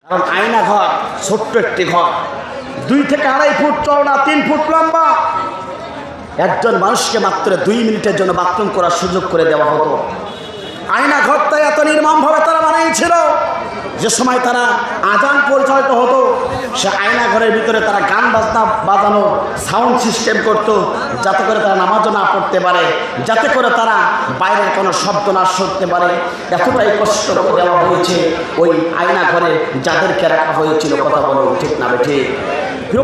কারণ আয়না ঘর ছোট্ট একটি ঘর, 2 থেকে 2.5 ফুট চওড়া, 3 ফুট লম্বা। একজন মানুষকে মাত্র 2 মিনিটের জন্য বাথরুম করার সুযোগ করে দেওয়া হতো। আয়না ঘরটা এত নির্মমভাবে তারা বানিয়েছিল, যে সময় তারা আজান পরিচালিত হতো, সে আয়না ঘরের ভিতরে তারা গান বাজনা বাজানো সাউন্ড সিস্টেম করত, যাতে করে তারা নামাজও না পড়তে পারে, যাতে করে তারা বাইরের কোনো শব্দ না শুনতে পারে। এতটাই কষ্ট দেওয়া হয়েছে ওই আয়না ঘরে যাদেরকে রাখা হয়েছিল। কথা বলো ঠিক না ঠিক?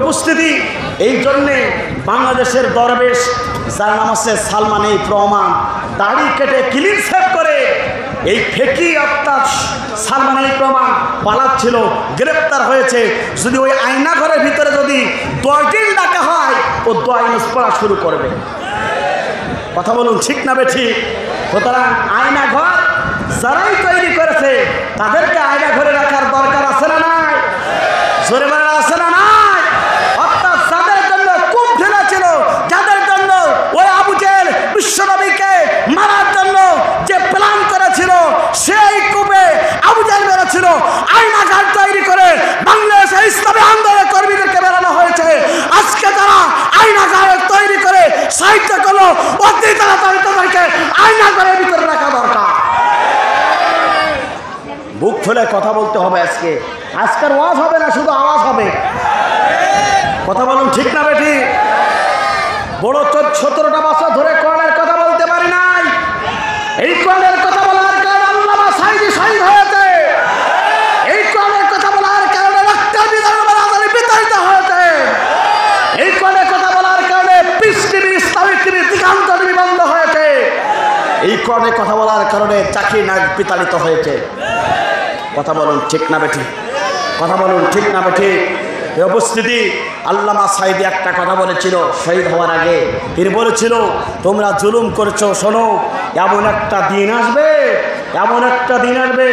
উপস্থিতি এই জন্যে বাংলাদেশের দরবেশ যার নাম আছে সালমান এই প্রমাণ, দাড়ি কেটে ক্লিন শেভ করে এই ফেকি অর্থাৎ সালমান এই প্রমাণ পালাচ্ছিল, গ্রেপ্তার হয়েছে। যদি ওই আয়না ঘরের ভিতরে যদি 10 দিন ডাকা হয়, ও 10 মাস পড়া শুরু করবে। কথা বলুন ঠিক না ঠিক? সুতরাং আয়না ঘর যারাই তৈরি করেছে তাদেরকে আয়না ঘরে রাখার দরকার আছে না নাই? জোরে বলেন আছে না নাই? অর্থাৎ যাদের জন্য কূপ ঢেলেছিল, যাদের জন্য ওই আবু জেহেল বিশ্বনবীকে মারার জন্য যে প্ল্যান করেছিল, সেই কূপে আবু জেহেল মেরেছিল। আয়না ঘর তৈরি করে বাংলাদেশে ইসলামী আন্দোলনের কর্মীদেরকে বেরানো হয়েছে। আজকে তারা আয়না ঘর তৈরি করে সাহিত্য করলো, অতি তাড়াতাড়ি তাদেরকে আয়না ঘরের ভিতরে রাখা দরকার। বুক ফুলে কথা বলতে হবে। আজকের ওয়াজ হবে না, শুধু আওয়াজ হবে। কথা বলুন ঠিক না বেটি? বড় 17টা বছর ধরে কোরআনের কথা বলতে পারি নাই। এই কোরআনের কথা বলার কারণে আল্লামা সাঈদী শহীদ হয়েছে। এই কোরআনের কথা বলার কারণে রক্তের বিধানে বিতাড়িত হয়েছে। এই কোরআনের কথা বলার কারণে Peace TV, Islamic TV, Diganta TV বন্ধ হয়েছে। এই কোরআনের কথা বলার কারণে চাকরি নাক বিতাড়িত হয়েছে। কথা বলুন ঠিক না বেটি? কথা বলুন ঠিক না বেটি? এই উপস্থিতি আল্লামা সাঈদী একটা কথা বলেছিল শহীদ হওয়ার আগে। তিনি বলেছিল, তোমরা জুলুম করছো, শোনো, এমন একটা দিন আসবে, এমন একটা দিন আসবে।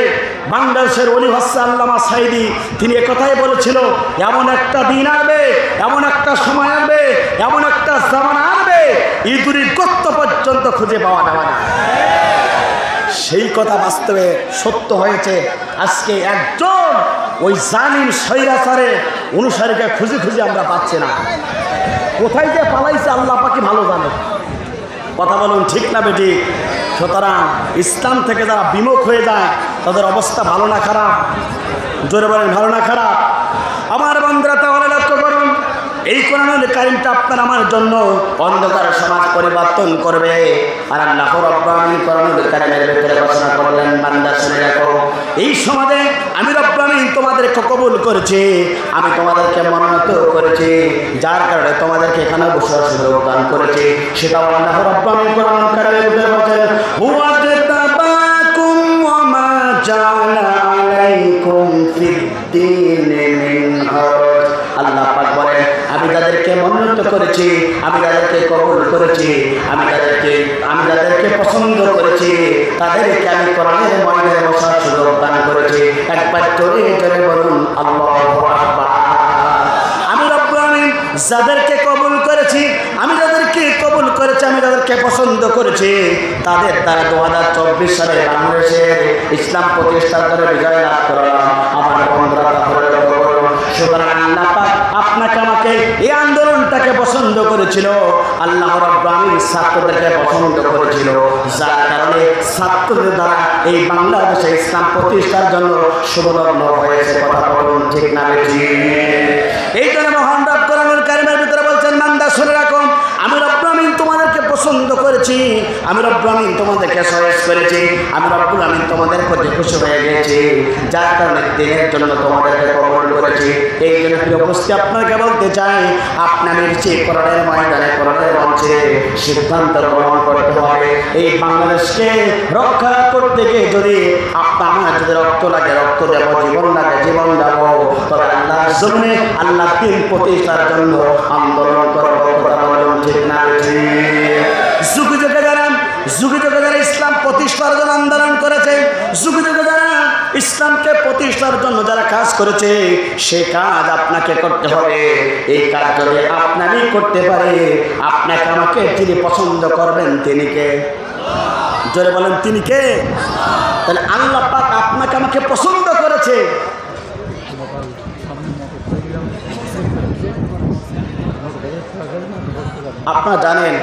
বাংলাদেশের ওলি হচ্ছে আল্লামা সাঈদী, তিনি একথাই বলেছিল, এমন একটা দিন আসবে, এমন একটা সময় আসবে, এমন একটা জামানা আসবে, ইঁদুরের গর্ত পর্যন্ত খুঁজে পাওয়া যাবে না। সেই কথা বাস্তবে সত্য হয়েছে। আজকে একজন ওই জালিম স্বৈরাচারের অনুসারীকে খুঁজে খুঁজে আমরা পাচ্ছি না। কোথায় যে পালাইছে আল্লাহ পাকি ভালো জানে। কথা বলুন ঠিক না বেটি? সুতরাং ইসলাম থেকে যারা বিমুখ হয়ে যায় তাদের অবস্থা ভালো না খারাপ? জোরে বলেন ভালো না খারাপ? আমার বন্ধুরা তাহলে লক্ষ্য করুন, এই কোরআনুল কারীমটা আপনার আমার জন্য অন্ধকার সমাজ পরিবর্তন করবে। আর আল্লাহ রাব্বুল আলামিন কোরআনুল কারীমের ভিতরে ঘোষণা করলেন, বান্দা শুনে রাখো, এই সমাজে আমি রব্বুল আলামিন তোমাদেরকে কবুল করেছি, আমি তোমাদেরকে মনোনীত করেছি, যার কারণে তোমাদেরকে এখানে বসার সুযোগ দান করেছি। সেটা আল্লাহ রাব্বুল আলামিন কোরআনুল কারীমের ভিতরে বলেন, হুয়া তাবাকুম ওয়া মা জাআলা আলাইকুম ফিদ-দীনি মিন হারাজ। আল্লাহ পাক বলেন, আমি যাদেরকে মনোনীত করেছি, আমি যাদেরকে কবুল করেছি, আমি যাদেরকে পছন্দ করেছি, তাদেরকে আমি কোরআনের ময়দানে বসার সুযোগ দান করেছি। একবার জোরে জোরে বলুন আল্লাহু আকবার। আমি রব্বুল আলামিন যাদেরকে কবুল করেছি, আমি যাদেরকে কবুল করেছি, আমি যাদেরকে পছন্দ করেছি, তাদের দ্বারা 2024 সালে বাংলাদেশের ইসলাম প্রতিষ্ঠার করে বিজয় লাভ করলাম। আমার বন্ধুরা তাহলে সুতরাং আল্লাহ পাক আপনাকে আমাকে এই আন্দোলনটাকে পছন্দ করেছিল। আল্লাহ রাব্বুল আলামিন ছাত্রদেরকে পছন্দ করেছিল, যার কারণে ছাত্রদের দ্বারা এই বাংলাদেশে ইসলাম প্রতিষ্ঠার জন্য শুভলগ্ন হয়েছে। কথা বলুন ঠিক না বেঠিক? এই জন্য মহান রব কোরআনুল কারীমের ভিতরে বলছেন, বান্দা শুনে রাখো, আমি রব্বুল আলামিন তোমাদেরকে পছন্দ করেছি, আমি রব্বুল আলামিন তোমাদেরকে চয়েস করেছি, আমি রব্বুল আলামিন তোমাদের প্রতি খুশি হয়ে গেছি, যার কারণে দিনের জন্য তোমাদেরকে কবুল করেছি। এই জন্য প্রিয় উপস্থিতি আপনাকে বলতে চাই, আপনাদের যে কোরআনের ময়দানে, কোরআনের মঞ্চে সিদ্ধান্ত গ্রহণ করতে হবে। এই বাংলাদেশকে রক্ষা করতে গিয়ে যদি আপনার যদি রক্ত লাগে রক্ত দেব, জীবন লাগে জীবন দেব, তবে আল্লাহর জন্যে, আল্লাহ দিন প্রতিষ্ঠার জন্য আন্দোলন করব। কথা বলুন ঠিক না ঠিক? যুগে যুগে যারা ইসলাম প্রতিষ্ঠার জন্য আন্দোলন করেছে, যুগে যুগে যারা ইসলামকে প্রতিষ্ঠার জন্য যারা কাজ করেছে, সে কাজ আপনাকে করতে হবে। এই কাজ যদি আপনারই করতে পারে, আপনাকে আমাকে যিনি পছন্দ করবেন তিনি কে? জোরে বলেন তিনি কে? তাহলে আল্লাহ পাক আপনাকে আমাকে পছন্দ করেছে, আপনারা জানেন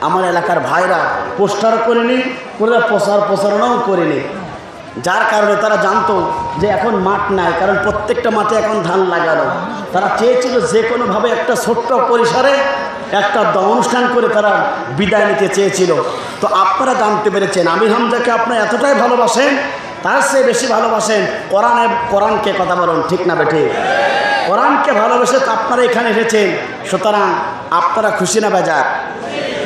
আমার এলাকার ভাইরা পোস্টার করেনি, প্রচারণাও করেনি, যার কারণে তারা জানতো যে এখন মাঠ নাই, কারণ প্রত্যেকটা মাঠে এখন ধান লাগানো। তারা চেয়েছিল যে কোনোভাবে একটা ছোট্ট পরিসরে একটা অনুষ্ঠান করে তারা বিদায় নিতে চেয়েছিল। তো আপনারা জানতে পেরেছেন আমির হামজাকে আপনারা এতটাই ভালোবাসেন, তার চেয়ে বেশি ভালোবাসেন কোরআনকে। কথা বলুন ঠিক না বেঠে? কোরআনকে ভালোবেসে তো আপনারা এখানে এসেছেন, সুতরাং আপনারা খুশি না বেজার?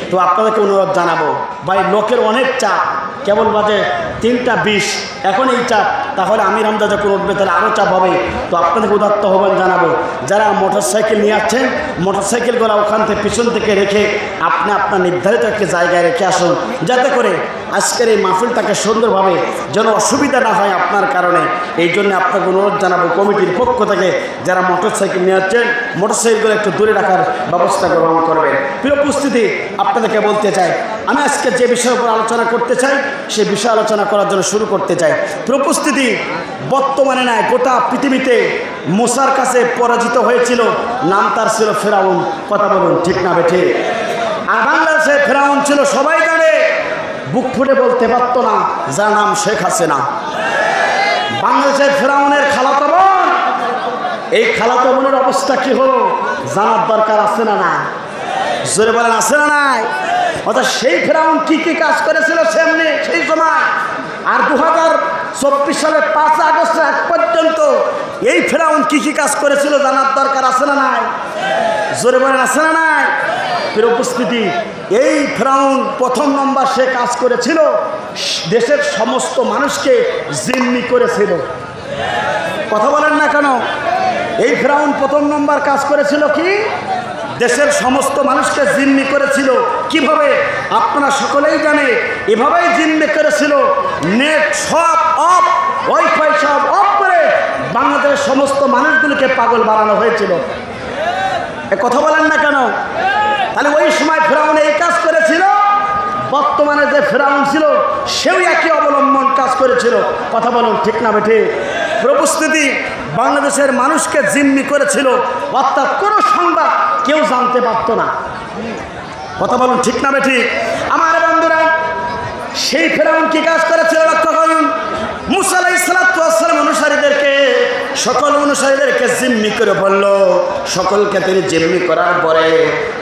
তো আপনাদেরকে অনুরোধ জানাবো, ভাই লোকের অনেক চাপ, কেবল বাজে 3:20, এখন এই চাপ, তাহলে আমির হামজা যখন উঠবে তাহলে আরও চাপ হবে। তো আপনাদেরকে উদাত্ত আহ্বান জানাবো, যারা মোটরসাইকেল নিয়ে আসছেন মোটরসাইকেলগুলো ওখান থেকে পিছন থেকে রেখে আপনি আপনার নির্ধারিত একটি জায়গায় রেখে আসুন, যাতে করে আজকের এই মাহফিলটাকে সুন্দরভাবে যেন অসুবিধা না হয় আপনার কারণে। এই জন্য আপনাকে অনুরোধ জানাবো কমিটির পক্ষ থেকে যারা মোটরসাইকেল নিয়ে আসছেন মোটরসাইকেলগুলো একটু দূরে রাখার ব্যবস্থা গ্রহণ করবেন। প্রিয় উপস্থিতি, আপনাদেরকে বলতে চাই আমি আজকে যে বিষয়ের উপর আলোচনা করতে চাই সেই বিষয়ে আলোচনা করার জন্য শুরু করতে চাই। প্রিয় উপস্থিতি, বর্তমানে নয় গোটা পৃথিবীতে মুসার কাছে পরাজিত হয়েছিল, নাম তার ছিল ফেরাউন। কথা বলুন ঠিক না বেঠে? আর বাংলাদেশে ফেরাউন ছিল সবাই জানে, বুক ফুটে বলতে পারতো না, যার নাম শেখ হাসিনা। বাংলাদেশের ফেরাউনের খালাতো বোন, এই খালাতো বোনের অবস্থা কি হলো জানার দরকার আছে না না? জোরে বলেন আছে না নাই? অর্থাৎ সেই ফেরাউন কি কি কাজ করেছিল সেমনি সেই সময়, আর 2024 সালের 5 আগস্ট এক পর্যন্ত এই ফেরাউন কি কি কাজ করেছিল জানার দরকার আছে না নাই? জোরে বলেন আছে না নাই? প্রিয় উপস্থিতি, এই ফেরাউন প্রথম নম্বর সে কাজ করেছিল দেশের সমস্ত মানুষকে জিম্মি করেছিল। কথা বলেন না কেন? এই ফেরাউন প্রথম নম্বর কাজ করেছিল কি? দেশের সমস্ত মানুষকে জিম্মি করেছিল। কিভাবে? আপনারা সকলেই জানে, এভাবেই জিম্মি করেছিল। নেট সব অফ, ওয়াইফাই সব অফ করে বাংলাদেশের সমস্ত মানুষগুলোকে পাগল বানানো হয়েছিল। এ কথা বলেন না কেন? তাহলে ওই সময় ফেরাউন এই কাজ করেছিল, বর্তমানে যে ফেরাউন ছিল সেও একই অবলম্বন কাজ করেছিল। কথা বলুন ঠিক না বেঠে? উপস্থিতি, বাংলাদেশের মানুষকে জিম্মি করেছিল, অর্থাৎ কোনো সংবাদ কেউ জানতে পারত না। কথা বলুন ঠিক না বেঠি? আমার বন্ধুরা, সেই ফেরাউন কি কাজ করেছিল লক্ষ্য করুন। মুসা আলাইহিস সালাতু ওয়াস সালাম অনুসারীদেরকে, সকল অনুসারীদেরকে জিম্মি করে বলল। সকলকে তিনি জিম্মি করার পরে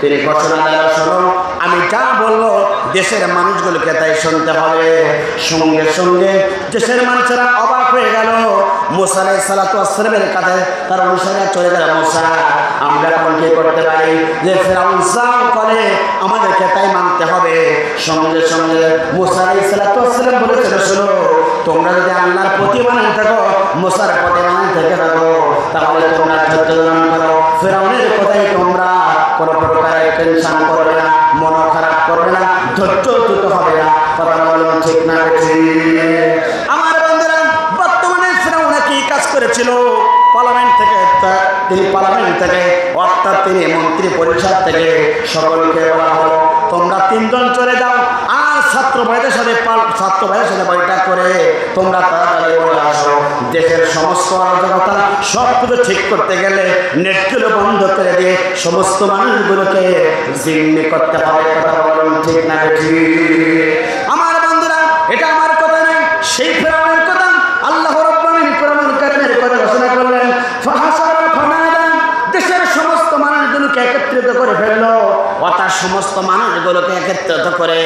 তিনি ঘোষণা দিলেন, শোনো আমি যা বলবো দেশের মানুষগুলোকে তাই শুনতে হবে। সঙ্গে সঙ্গে দেশের মানুষেরা অবাক হয়ে গেল। মুসা আলাইহিস সালাতু ওয়াস সালামের কাছে তার অনুসারীরা চলে গেল, মুসা আমরা এখন কি করতে পারি? যে ফেরাউন যা করে আমাদেরকে তাই মানতে হবে। সঙ্গে সঙ্গে মুসা আলাইহিস সালাতু ওয়াস সালাম বলেছিল, শোনো তোমরা যদি আল্লাহর প্রতি মানে থাকো, মুসার প্রতি মানে থেকে থাকো, তাহলে তোমরা ধৈর্য ধারণ করো। ফেরাউনের কথাই তোমরা কোনো প্রকার টেনশন করবে না, মন খারাপ করবে না, ধৈর্যচ্যুত হবে না। কথা বলুন ঠিক না ঠিক? আমার বন্ধুরা, বর্তমানে ফেরাউন কি কাজ করেছিল? পার্লামেন্ট থেকে অর্থাৎ তিনি মন্ত্রী পরিষদ থেকে সকলকে বলা হলো তোমরা 3 জন চলে যাও, আর ছাত্র ভাইদের সাথে বৈঠক করে তোমরা তাড়াতাড়ি বলে আসো। দেশের সমস্ত অরাজকতা সব কিছু ঠিক করতে গেলে নেটগুলো বন্ধ করে দিয়ে সমস্ত মানুষগুলোকে জিম্মি করতে হবে। কথা বলুন ঠিক না ঠিক? আমার বন্ধুরা, এটা আমার কথা নয়, সেই ফেরাউনের কথা। আল্লাহ রাব্বুল আলামিন কোরআনুল কারীমের কথা ঘোষণা করলেন, দেশের সমস্ত মানুষগুলোকে একত্রিত করে ফেললো। অর্থাৎ সমস্ত মানুষগুলোকে একত্রিত করে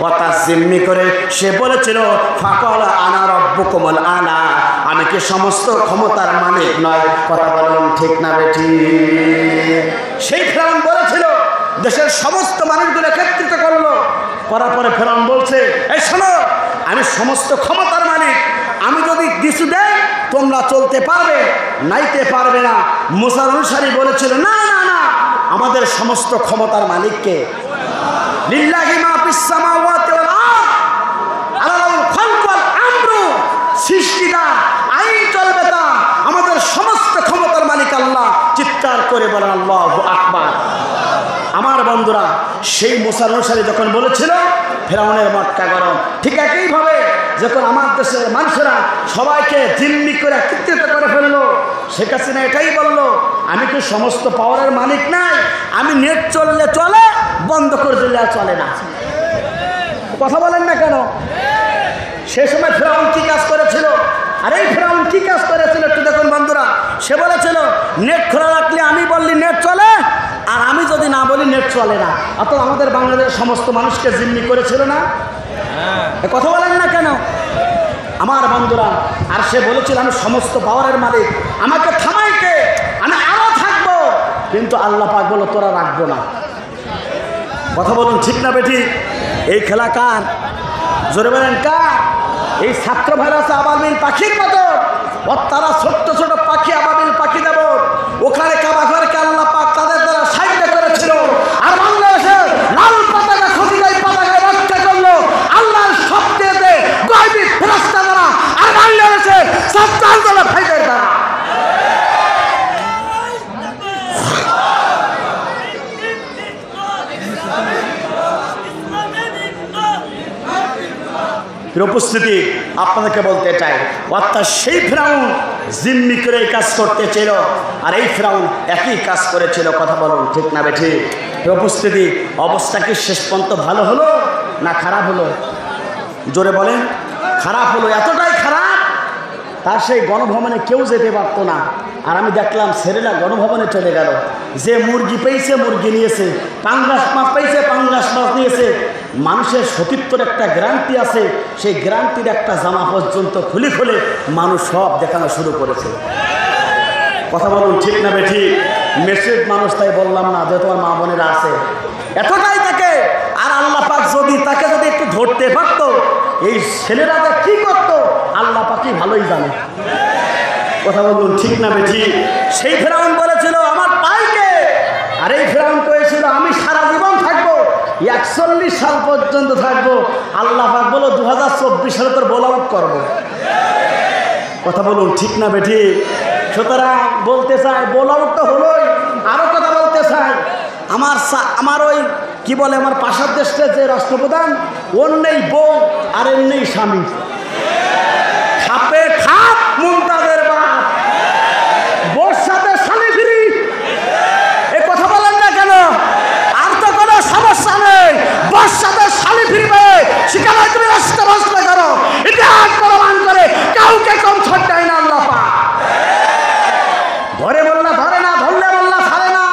অর্থাৎ জিম্মি করে সে বলেছিল, ফাকাল আনা রাব্বুকুমুল আলা, আমি কি সমস্ত ক্ষমতার মালিক নয়? কথা বলুন ঠিক না বেঠি? সেই ফেরাউন বলেছিল, দেশের সমস্ত মানুষগুলো একত্রিত করলো, করার পরে ফেরাউন বলছে, এই শোনো আমি সমস্ত ক্ষমতার মালিক, আমি যদি কিছু দেই তোমরা চলতে পারবে, নাইতে পারবে না। মুসার অনুসারী বলেছিল, না না না, আমাদের সমস্ত ক্ষমতার মালিককে, লিল্লাহি মা ফিস সামাওয়াতি ওয়াল আরদ, আলাহুল খালকু ওয়াল আমরু, সৃষ্টিদার, আইন চলবে তা, আমাদের সমস্ত ক্ষমতার মালিক আল্লাহ। চিৎকার করে বলেন আল্লাহু আকবার। আমার বন্ধুরা, সেই মুসার অনুসারী যখন বলেছিল ফেরাউনের মক্কা গরম, ঠিক একইভাবে যখন আমার দেশের মানুষেরা সবাইকে জিম্মি করে একত্রিত করে ফেললো, শেখ হাসিনা এটাই বললো, আমি কি সমস্ত পাওয়ারের মালিক নাই, আমি নেট চললে চলে, বন্ধ করে দিলে আর চলে না। কথা বলেন না কেন? সে সময় ফেরাউন কি কাজ করেছিল? আর এই ফেরাউন কি কাজ করেছিল একটু দেখুন বন্ধুরা। সে বলেছিল নেট খোলা রাখলে আমি বললি নেট চলে, আর আমি যদি না বলি নেট চলে না। অত আমাদের বাংলাদেশের সমস্ত মানুষকে জিম্মি করেছিল না? কথা বলেন না কেন আমার বন্ধুরা? আর সে বলেছিল আমি সমস্ত পাওয়ারের মালিক, আমাকে থামাইকে, আমি আরো থাকবো। কিন্তু আল্লাহ পাক বলল তোরা রাখবো না। কথা বলুন ঠিক না বেটি? এই খেলা কার? জোরে বলেন কার? এই ছাত্র ভাইরাস আবাবিল পাখির মতো, তারা ছোট্ট ছোট পাখি, আবাবিল পাখি দেব, ওখানে কাবা ঘরকে আল্লাহ পাক তাদের দ্বারা সাহায্য করেছিল। আর বাংলাদেশে লাল পতাকা খতিবাই পতাকায় রক্ষা করলো আল্লাহর সবচেয়ে গায়বী ফেরেশতা দ্বারা, আর বাংলাদেশে সত্তার দ্বারা ভাইদের দ্বারা। উপস্থিতি আপনাদেরকে বলতে চাই, অর্থাৎ সেই ফেরাউন জিম্মি করে এই কাজ করতে ছিল, আর এই ফেরাউন একই কাজ করেছিল। কথা বলুন ঠিক না বেঠি? উপস্থিতি অবস্থা কি শেষ পর্যন্ত ভালো হলো না খারাপ হলো? জোরে বলেন। খারাপ হলো, এতটাই খারাপ তার সেই গণভবনে কেউ যেতে পারত না। আর আমি দেখলাম ছেলেরা গণভবনে চলে গেল, যে মুরগি পেয়েছে মুরগি নিয়েছে, পাঙ্গাস মাছ পেয়েছে পাঙ্গাস মাছ নিয়েছে। মানুষের সতীত্বর একটা গ্যারান্টি আছে, সেই গ্যারান্টির একটা জামা পর্যন্ত খুলে খুলে মানুষ সব দেখানো শুরু করেছে। কথা বলুন ঠিক না বেঠি? মেসেজ মানুষ, তাই বললাম না যে তোমার মা বোনেরা আছে, এতটাই তাকে। আর আল্লাহ পাক যদি তাকে যদি একটু ধরতে পারতো, এই ছেলেরা যে কি করতো আল্লাহ পাকই ভালোই জানে। কথা বলুন ঠিক না বেঠি? সেই ফেরাউন বলেছিল আমার পাইকে, আর এই ফেরাউন করেছিল আমি সারা জীবন থাকবো, 41 সাল পর্যন্ত থাকবো। আল্লাহ পাক বলো 2024 সালে তোর বোল আউট করবো। কথা বলুন ঠিক না বেঠি? সুতরাং বলতে চাই বোল আউট তো হলোই। আরো কথা বলতে চাই, আমার ওই কি বলে আমার পাশের দেশে যে রাষ্ট্রপ্রধান, ওর নেই বউ আর এর নেই স্বামী, খাপে খাপ মুমতাজের বাপ, বোর সাথে স্বামী ফিরি। এই কথা বলেন না কেন? আর তো কোনো সমস্যা নেই, বোর সাথে স্বামী ফিরবে। সেখানে তুমি রাষ্ট্র ভাষণা করো, ইতিহাস প্রমাণ করে কাউকে কম ছাড় দেয় না আল্লাহ পাক। ধরে মোল্লা ধরে না, ধরলে মোল্লা ছাড়ে না।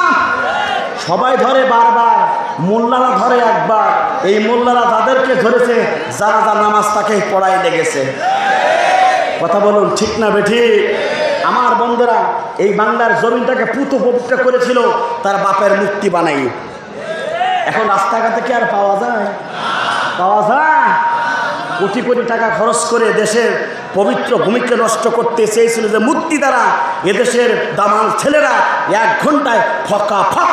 সবাই ধরে বারবার, মোল্লারা ধরে একবার। এই মোল্লারা তাদেরকে ধরেছে যারা যার নামাজ তাকে পড়াই লেগেছে। কথা বলুন ঠিক না বেঠি? আমার বন্ধুরা এই বাংলার জমিনটাকে পুত পবিত্র করেছিল তার বাপের মূর্তি বানাই। এখন রাস্তাঘাটে কি আর পাওয়া যায়? পাওয়া যায়? কোটি কোটি টাকা খরচ করে দেশের পবিত্র ভূমিকে নষ্ট করতে চেয়েছিল যে মূর্তি দ্বারা এদেশের দামাল ছেলেরা 1 ঘন্টায় ফকা ফক